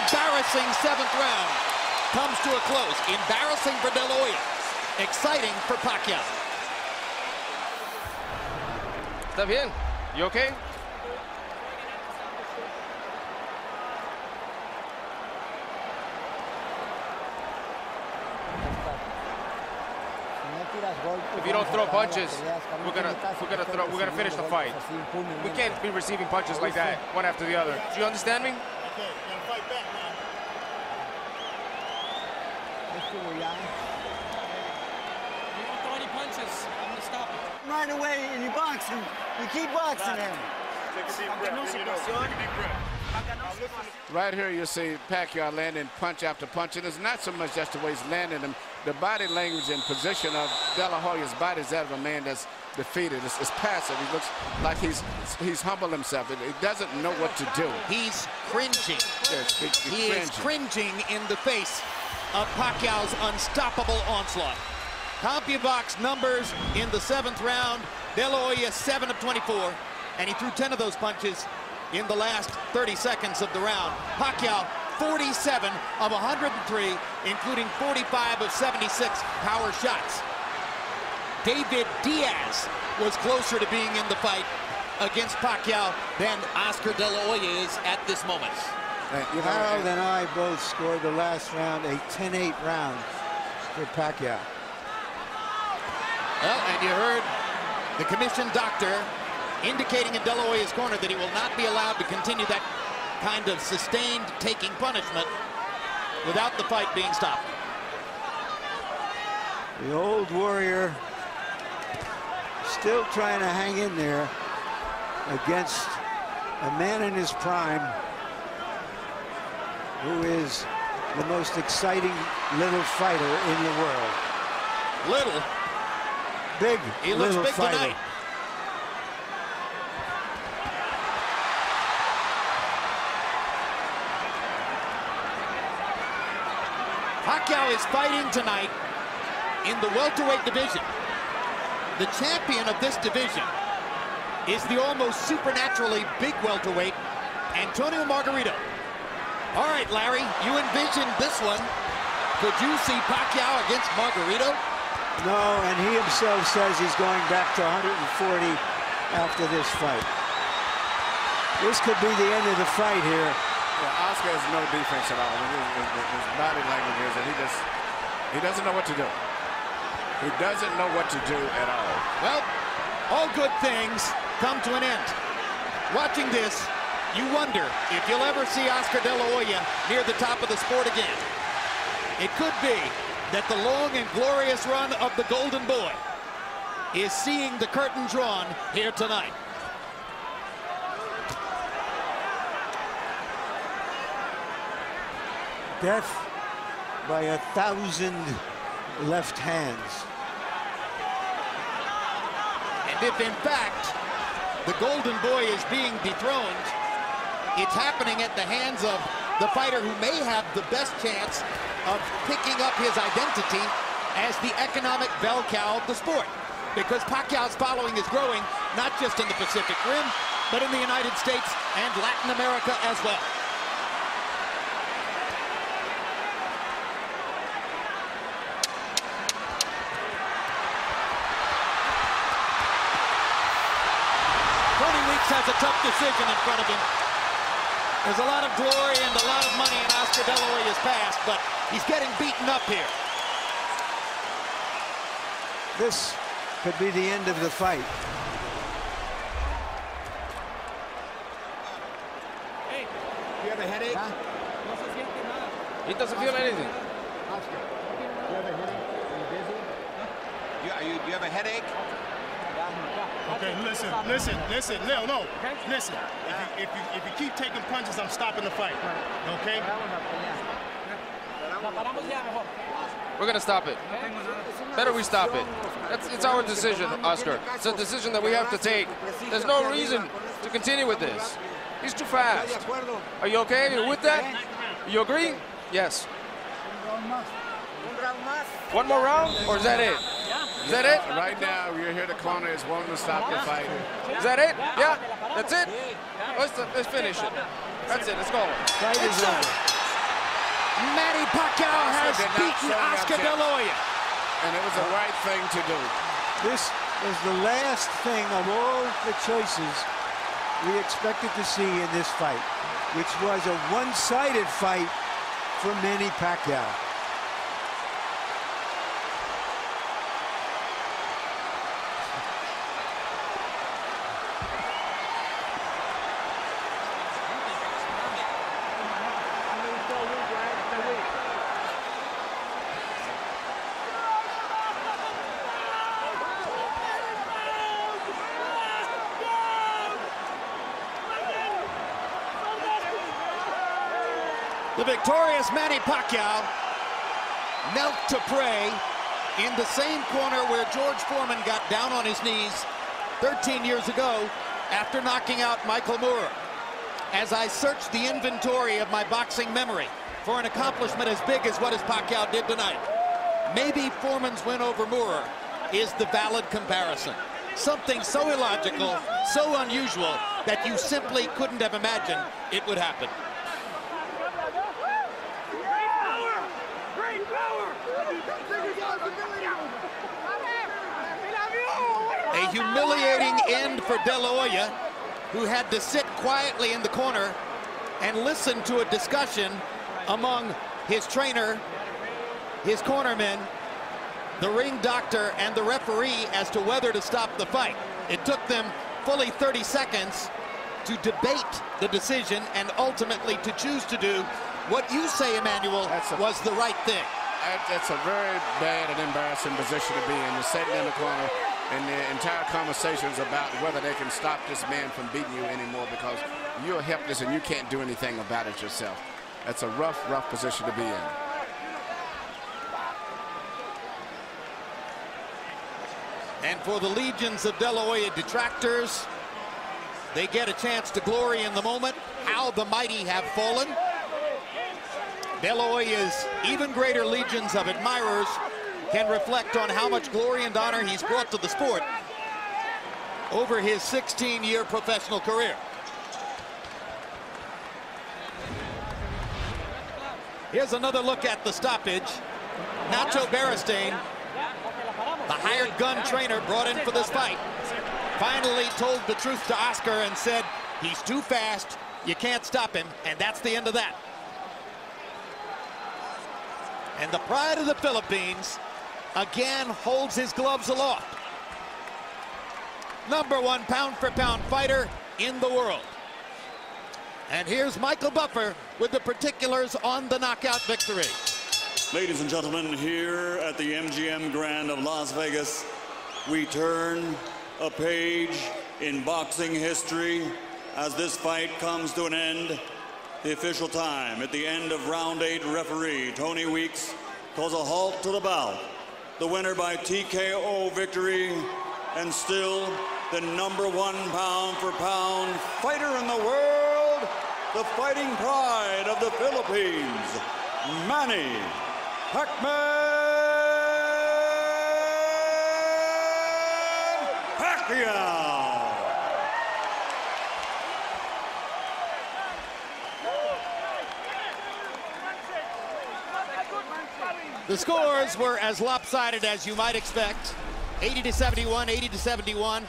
embarrassing 7th round comes to a close. Embarrassing for De La Hoya. Exciting for Pacquiao. ¿Está bien? You okay? If you don't throw punches, we're gonna finish the fight. We can't be receiving punches like that, one after the other. Do you understand me? Okay, you gotta fight back now. You don't throw any punches, I'm gonna stop it. Right away, and you box him. You keep boxing him. Take a deep breath. Take a deep breath. Right here, you see Pacquiao landing punch after punch. And it's not so much just the way he's landing them. The body language and position of De La Hoya's body is that of a man that's defeated. It's passive. He looks like he's humbled himself. He doesn't know what to do. He's cringing. Yes, He is cringing in the face of Pacquiao's unstoppable onslaught. CompuBox numbers in the 7th round. De La Hoya 7 of 24, and he threw 10 of those punches in the last 30 seconds of the round. Pacquiao 47 of 103, including 45 of 76 power shots. David Diaz was closer to being in the fight against Pacquiao than Oscar De La Hoya is at this moment. Harold and I both scored the last round a 10-8 round for Pacquiao. Well, and you heard the commission doctor indicating in De La Hoya's corner that he will not be allowed to continue that kind of sustained taking punishment without the fight being stopped. The old warrior still trying to hang in there against a man in his prime who is the most exciting little fighter in the world. Little? Big, he looks little big fighter. tonight. Pacquiao is fighting tonight in the welterweight division. The champion of this division is the almost supernaturally big welterweight, Antonio Margarito. All right, Larry, you envisioned this one. Could you see Pacquiao against Margarito? No, and he himself says he's going back to 140 after this fight. This could be the end of the fight here. Yeah, Oscar has no defense at all. His body language is that he doesn't know what to do. He doesn't know what to do at all. Well, all good things come to an end. Watching this, you wonder if you'll ever see Oscar De La Hoya near the top of the sport again. It could be that the long and glorious run of the Golden Boy is seeing the curtain drawn here tonight. Death by 1,000 left hands. And if in fact the Golden Boy is being dethroned, it's happening at the hands of the fighter who may have the best chance of picking up his identity as the economic bell cow of the sport. Because Pacquiao's following is growing, not just in the Pacific Rim, but in the United States and Latin America as well. Has a tough decision in front of him. There's a lot of glory and a lot of money in Oscar De La Hoya's past, but he's getting beaten up here. This could be the end of the fight. Hey, You have a headache? no se siente nada. He doesn't feel anything. Oscar, you have a headache? Are you busy? You have a headache? Okay, listen, no. Listen, if you keep taking punches, I'm stopping the fight. Okay? La paramos ya mejor. We're gonna stop it. Better we stop it. It's our decision, Oscar. It's a decision that we have to take. There's no reason to continue with this. He's too fast. Are you okay? Are you with that? You agree? Yes. One more round, or is that it? Is that it? Right now, you're here. The corner is wanting to stop the fight. Is that it? Yeah? That's it? Let's finish it. That's it. Let's go. Fight is over. Manny Pacquiao has beaten Oscar De La Hoya. And it was the right thing to do. This was the last thing of all the choices we expected to see in this fight, which was a one-sided fight for Manny Pacquiao. The victorious Manny Pacquiao knelt to pray in the same corner where George Foreman got down on his knees 13 years ago after knocking out Michael Moorer. As I searched the inventory of my boxing memory for an accomplishment as big as what his Pacquiao did tonight, maybe Foreman's win over Moorer is the valid comparison. Something so illogical, so unusual, that you simply couldn't have imagined it would happen. A humiliating end for De La Hoya, who had to sit quietly in the corner and listen to a discussion among his trainer, his cornermen, the ring doctor, and the referee as to whether to stop the fight. It took them fully 30 seconds to debate the decision and ultimately to choose to do what you say, Emmanuel, was the right thing. That's a very bad and embarrassing position to be in. You're sitting in the corner, and the entire conversation is about whether they can stop this man from beating you anymore because you're helpless and you can't do anything about it yourself. That's a rough, rough position to be in. And for the legions of De La Hoya detractors, they get a chance to glory in the moment. How the mighty have fallen. De La Hoya's even greater legions of admirers can reflect on how much glory and honor he's brought to the sport over his 16-year professional career. Here's another look at the stoppage. Nacho Beristain, the hired gun trainer brought in for this fight, finally told the truth to Oscar and said, he's too fast, you can't stop him, and that's the end of that. And the pride of the Philippines again holds his gloves aloft. #1 pound-for-pound fighter in the world. And here's Michael Buffer with the particulars on the knockout victory. Ladies and gentlemen, here at the MGM Grand of Las Vegas, we turn a page in boxing history as this fight comes to an end. The official time at the end of round 8, referee Tony Weeks calls a halt to the bout. The winner by TKO victory, and still the #1 pound-for-pound fighter in the world, the fighting pride of the Philippines, Manny Pacquiao. The scores were as lopsided as you might expect. 80-71, 80-71.